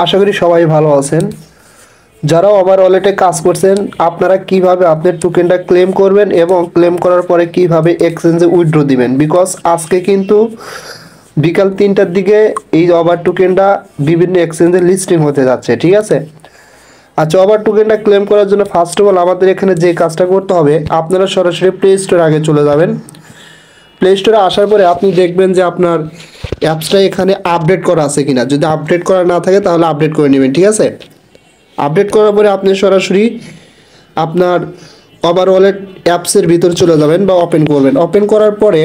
আশা করি সবাই ভালো আছেন। যারা ওভার ওয়ালেটে কাজ করছেন আপনারা কিভাবে আপনার টোকেনটা ক্লেম করবেন এবং ক্লেম করার পরে কিভাবে এক্সচেঞ্জে উইথড্র দিবেন, বিকজ আজকে কিন্তু বিকাল 3টার দিকে এই ওভার টোকেনটা বিভিন্ন এক্সচেঞ্জে লিস্টিং হতে যাচ্ছে। ঠিক আছে, আচ্ছা, ওভার টোকেনটা ক্লেম করার জন্য ফার্স্ট অফ অল আমাদের এখানে যে কাজটা করতে হবে, আপনারা সরাসরি প্লে স্টোর আগে চলে যাবেন। প্লে স্টোরে আসার পরে আপনি দেখবেন যে আপনার অ্যাপসটা এখানে আপডেট করা আছে কিনা। যদি আপডেট করা না থাকে তাহলে আপডেট করে নেবেন। ঠিক আছে, আপডেট করার পরে আপনি সরাসরি আপনার ওভার ওয়ালেট অ্যাপসের ভিতরে চলে যাবেন বা ওপেন করবেন। ওপেন করার পরে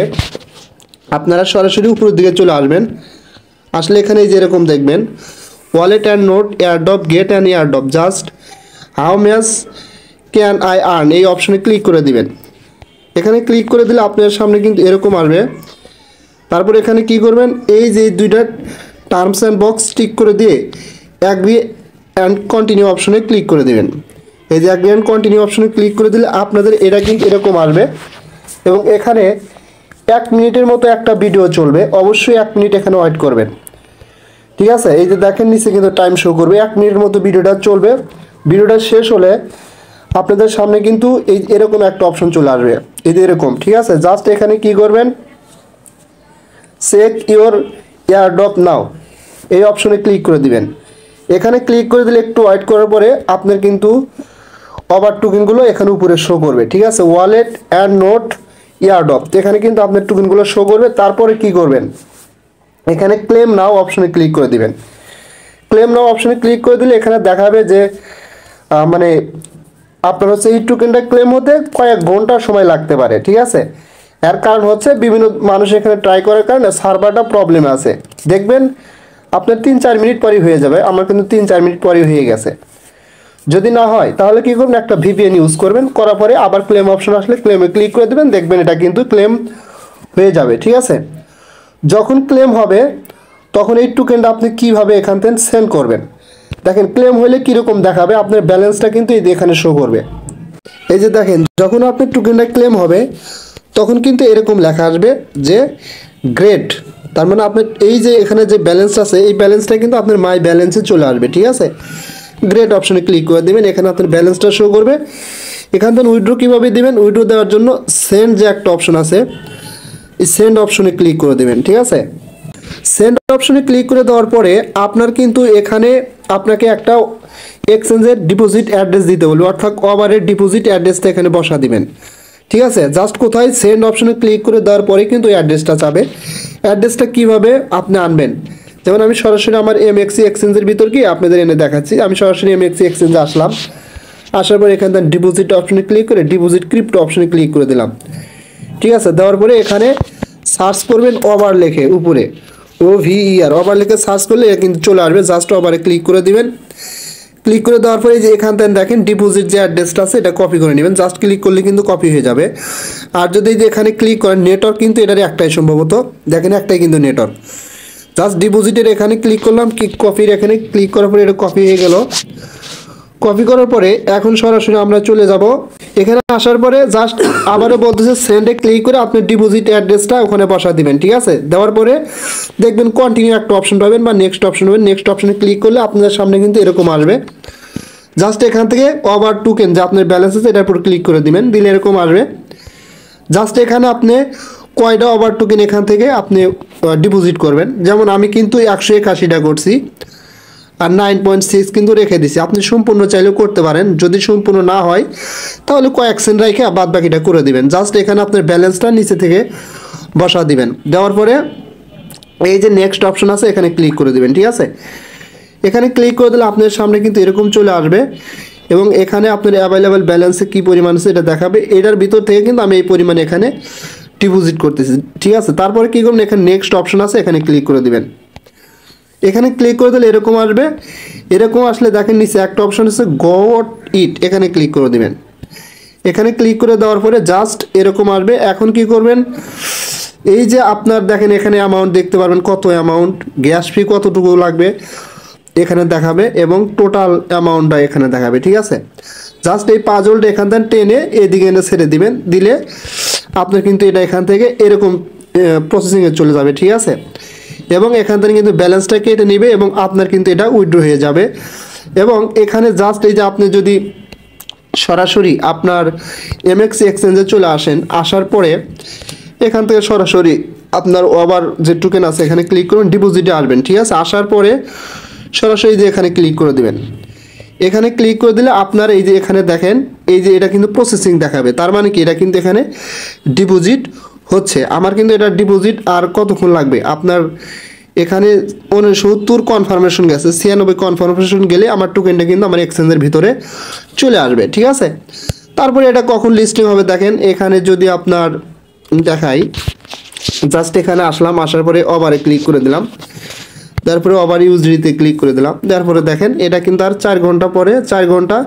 আপনারা সরাসরি উপরের দিকে চলে আসবেন। আসলে এখানে যেরকম দেখবেন wallet and note airdrop get and airdrop just how much can I earn, এই অপশনে ক্লিক করে দিবেন। এখানে ক্লিক করে দিলে আপনার সামনে কিন্তু এরকম আসবে। তারপর এখানে কি করবেন, এই যে দুইটা টার্মস অ্যান্ড বক্স টিক করে দিয়ে অ্যাগ্রি অ্যান্ড কন্টিনিউ অপশনে ক্লিক করে দিবেন। এই যে অ্যাগ্রি অ্যান্ড কন্টিনিউ অপশনে ক্লিক করে দিলে আপনাদের এটা কিন্তু এরকম আসবে এবং এখানে 1 মিনিটের মতো একটা ভিডিও চলবে। অবশ্যই 1 মিনিট এখানে ওয়েট করবেন। ঠিক আছে, এই যে দেখেন নিচে কিন্তু টাইম শো করবে, 1 মিনিটের মতো ভিডিওটা চলবে। ভিডিওটা শেষ হলে আপনাদের সামনে কিন্তু এই এরকম একটা অপশন চলে আসবে, এই যে এরকম। ঠিক আছে, জাস্ট এখানে কি করবেন, চেক ইওর এয়ারড্রপ নাও, এই অপশনে ক্লিক করে দিবেন। এখানে ক্লিক করে দিলে একটু ওয়েট করার পরে আপনার কিন্তু ওভার টোকেনগুলো এখানে উপরে শো করবে। ঠিক আছে, ওয়ালেট অ্যান্ড নোট এয়ারড্রপ, এখানে কিন্তু আপনার টোকেনগুলো শো করবে। তারপরে কি করবেন, এখানে ক্লেম নাও অপশনে ক্লিক করে দিবেন। ক্লেম নাও অপশনে ক্লিক করে দিলে এখানে দেখাবে যে মানে আপনার হচ্ছে এই টোকেনটা ক্লেম হতে কয়েক ঘন্টা সময় লাগতে পারে। ঠিক আছে, এর কারণ হচ্ছে বিভিন্ন মানুষ এখানে ট্রাই করার কারণে সার্ভারটা প্রবলেম আছে। দেখবেন আপনার 3-4 মিনিট পরই হয়ে যাবে। আমার কিন্তু 3-4 মিনিট পরই হয়ে গেছে। যদি না হয় তাহলে কি করবেন, একটা ভিপিএন ইউজ করবেন, করার পরে আবার ক্লেম অপশন আসলে ক্লেমে ক্লিক করে দেবেন, দেখবেন এটা কিন্তু ক্লেম হয়ে যাবে। ঠিক আছে, যখন ক্লেম হবে তখন এই টোকেনটা আপনি কিভাবে এখান থেকে সেন্ড করবেন, দেখেন ক্লেম হলে কীরকম দেখাবে, আপনার ব্যালেন্সটা কিন্তু এই এখানে শো করবে। এই যে দেখেন যখন আপনার টোকেনটা ক্লেম হবে তখন কিন্তু এরকম লেখা আসবে যে গ্রেট, তার মানে আপনার এই যে এখানে যে ব্যালেন্স আছে এই ব্যালেন্সটা কিন্তু আপনার মাই ব্যালেন্সে চলে আসবে। ঠিক আছে, গ্রেট অপশনে ক্লিক করে দেবেন, এখানে আপনার ব্যালেন্সটা শো করবে। এখান থেকে উইথড্র কীভাবে দেবেন, উইথড্র দেওয়ার জন্য সেন্ড যে একটা অপশন আছে এই সেন্ড অপশনে ক্লিক করে দেবেন। ঠিক আছে, সেন্ড অপশনে ক্লিক করে দেওয়ার পরে আপনার কিন্তু এখানে আপনাকে একটা এক্সচেঞ্জের ডিপোজিট অ্যাড্রেস দিতে বলবে, অর্থাৎ ওভারের ডিপোজিট অ্যাড্রেসটা এখানে বসা দিবেন। ঠিক আছে, জাস্ট কোথায় সেন্ড অপশনে ক্লিক করে দেওয়ার পরে কিন্তু অ্যাড্রেসটা চাবে। অ্যাড্রেসটা কিভাবে আপনি আনবেন, যেমন আমি সরাসরি আমার এমএক্সি এক্সচেঞ্জের ভিতর গিয়ে আপনাদের এনে দেখাচ্ছি। আমি সরাসরি এমএক্সি এক্সচেঞ্জে আসলাম, আসার পরে এখানে ডিপোজিট অপশনে ক্লিক করে ডিপোজিট ক্রিপ্টো অপশনে ক্লিক করে দিলাম। ঠিক আছে, দেওয়ার পরে এখানে সার্চ করবেন ওভার লেখে, উপরে OVER ওভার লেখে সার্চ করলে কিন্তু চলে আসবে। জাস্ট ওভারে ক্লিক করে দিবেন। ক্লিক করে দেওয়ার পরে যে এখান থেকে দেখেন ডিপোজিট যে অ্যাড্রেসটা আছে এটা কপি করে নেবেন। জাস্ট ক্লিক করলে কিন্তু কপি হয়ে যাবে। আর যদি যে এখানে ক্লিক করেন নেটওয়ার্ক কিন্তু এটার একটাই সম্ভবত, দেখেন একটাই কিন্তু নেটওয়ার্ক। জাস্ট ডিপোজিটের এখানে ক্লিক করলাম, কপির এখানে ক্লিক করার পরে এটা কপি হয়ে গেল। কপি করার পরে এখন সরাসরি আমরা চলে যাব এখানে। আসার পরে জাস্ট আবারও বলতেছে সেন্ডে ক্লিক করে আপনি ডিপোজিট অ্যাড্রেসটা ওখানে বসা দিবেন। ঠিক আছে, দেওয়ার পরে দেখবেন কন্টিনিউ একটা অপশন পাবেন বা নেক্সট অপশন পাবেন। নেক্সট অপশনে ক্লিক করলে আপনাদের সামনে কিন্তু এরকম আসবে। জাস্ট এখান থেকে ওভার টোকেন যে আপনার ব্যালেন্স আছে এটার উপর ক্লিক করে দিবেন, দিলে এরকম আসবে। জাস্ট এখানে আপনি কয়টা ওভার টোকেন এখান থেকে আপনি ডিপোজিট করবেন, যেমন আমি কিন্তু 181টা করছি আর 9.6 কিন্তু রেখে দিছি। আপনি সম্পূর্ণ চাইলেও করতে পারেন, যদি সম্পূর্ণ না হয় তাহলে কয়েক সেন্ট রেখে বাদ বাকিটা করে দিবেন। জাস্ট এখানে আপনার ব্যালেন্সটা নিচে থেকে বসা দিবেন। দেওয়ার পরে এই যে নেক্সট অপশন আছে এখানে ক্লিক করে দিবেন। ঠিক আছে, এখানে ক্লিক করে দিলে আপনার সামনে কিন্তু এরকম চলে আসবে এবং এখানে আপনার অ্যাভেলেবেল ব্যালেন্সে কী পরিমাণ আছে এটা দেখাবে। এটার ভিতর থেকে কিন্তু আমি এই পরিমাণে এখানে ডিপোজিট করতেছি। ঠিক আছে, তারপরে কী করবেন, এখানে নেক্সট অপশন আছে এখানে ক্লিক করে দিবেন। এখানে ক্লিক করে দিলে এরকম আসবে। এরকম আসলে দেখেন নিচে একটা অপশন আছে গট ইট, এখানে ক্লিক করে দিবেন। এখানে ক্লিক করে দেওয়ার পরে জাস্ট এরকম আসবে। এখন কি করবেন, এই যে আপনার দেখেন এখানে অ্যামাউন্ট দেখতে পারবেন, কত অ্যামাউন্ট, গ্যাস ফি কতটুকু লাগবে এখানে দেখাবে এবং টোটাল অ্যামাউন্টটা এখানে দেখাবে। ঠিক আছে, জাস্ট এই পাজলটা এখান থেকে টেনে এদিকে এনে ছেড়ে দিবেন, দিলে আপনার কিন্তু এটা এখান থেকে এরকম প্রসেসিংয়ে চলে যাবে। ঠিক আছে, এবং এখান থেকে কিন্তু ব্যালেন্সটা কেটে নেবে এবং আপনার কিন্তু এটা উইথড্র হয়ে যাবে। এবং এখানে জাস্ট এই যে আপনি যদি সরাসরি আপনার MX এক্সচেঞ্জে চলে আসেন, আসার পরে এখান থেকে সরাসরি আপনার আবার যে টোকেন আছে এখানে ক্লিক করুন, ডিপোজিটে আসবেন, ঠিক আছে। আসার পরে সরাসরি যে এখানে ক্লিক করে দিবেন। এখানে ক্লিক করে দিলে আপনার এই যে এখানে দেখেন এই যে এটা কিন্তু প্রসেসিং দেখাবে, তার মানে কি এটা কিন্তু এখানে ডিপোজিট হচ্ছে। আমার কিন্তু এটা ডিপোজিট আর কতক্ষণ লাগবে, আপনার এখানে 69 কনফার্মেশন গেছে, 96 কনফার্মেশন গেলে আমার টোকেনটা কিন্তু আমার এক্সচেঞ্জের ভিতরে চলে আসবে, ঠিক আছে। তারপরে এটা কখন লিস্টিং হবে দেখেন, এখানে যদি আপনার দেখাই, জাস্ট এখানে আসলাম, আসার পরে ওভারে ক্লিক করে দিলাম, তারপরে ওভার ইউজডিতে ক্লিক করে দিলাম, তারপরে দেখেন এটা কিন্তু আর 4 ঘন্টা পরে 4 ঘন্টা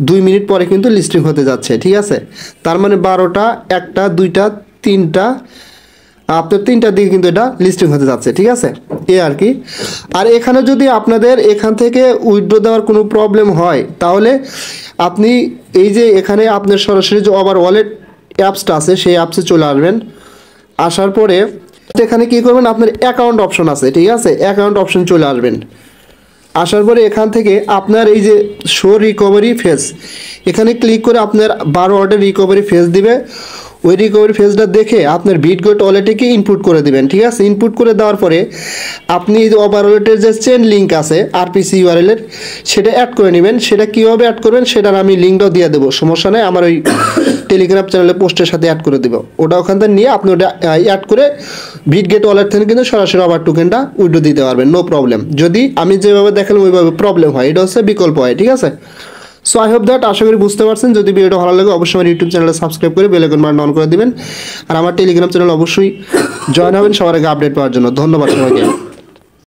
2 মিনিট পরে কিন্তু লিস্টিং হতে যাচ্ছে, ঠিক আছে। তার মানে 12টা 1টা 2টা 3টা আপনার 3টার দিকে কিন্তু এটা লিস্টিং হতে যাচ্ছে, ঠিক আছে, এ আর কি। আর এখানে যদি আপনাদের এখান থেকে উইথড্র দেওয়ার কোনো প্রবলেম হয় তাহলে আপনি এই যে এখানে আপনার সরাসরি যে ওভার ওয়ালেট অ্যাপসটা আছে সেই অ্যাপসে চলে আসবেন। আসার পরে এখানে কী করবেন, আপনার অ্যাকাউন্ট অপশন আছে, ঠিক আছে, অ্যাকাউন্ট অপশন চলে আসবেন। আসার পরে এখান থেকে আপনার এই যে শো রিকভারি ফেজ এখানে ক্লিক করে আপনার 12 ওয়াটের রিকভারি ফেজ দিবে। ওই রিকভারি ফেজটা দেখে আপনার বিটগেট ওয়ালেটে ইনপুট করে দিবেন, ঠিক আছে। ইনপুট করে দেওয়ার পরে আপনি এই যে ওভার ওয়ালেটের যে চেন লিঙ্ক আছে RPC URL এর সেটা অ্যাড করে নেবেন। সেটা কীভাবে অ্যাড করবেন সেটার আমি লিঙ্কটাও দিয়ে দেবো, সমস্যা নেই, আমার ওই টেলিগ্রাম চ্যানেলে পোস্টের সাথে অ্যাড করে দেবো। ওটা ওখান থেকে নিয়ে আপনি ওটা অ্যাড করে বিটগেট ওয়ালেট থেকে কিন্তু সরাসরি আবার টোকেনটা উইথড্র দিতে পারবেন, নো প্রবলেম। যদি আমি যেভাবে দেখালাম ওইভাবে প্রবলেম হয়, এটা হচ্ছে বিকল্প হয়, ঠিক আছে। সো আই হোপ দ্যাট, আশা করি বুঝতে পারছেন। যদি ভিডিওটা ভালো লাগে অবশ্যই আমার ইউটিউব চ্যানেলে সাবস্ক্রাইব করে বেল আইকন বাটন অন করে দিবেন। আর আমার টেলিগ্রাম চ্যানেল অবশ্যই জয়েন হবেন সবার আগে আপডেট পাওয়ার জন্য। ধন্যবাদ সবাইকে।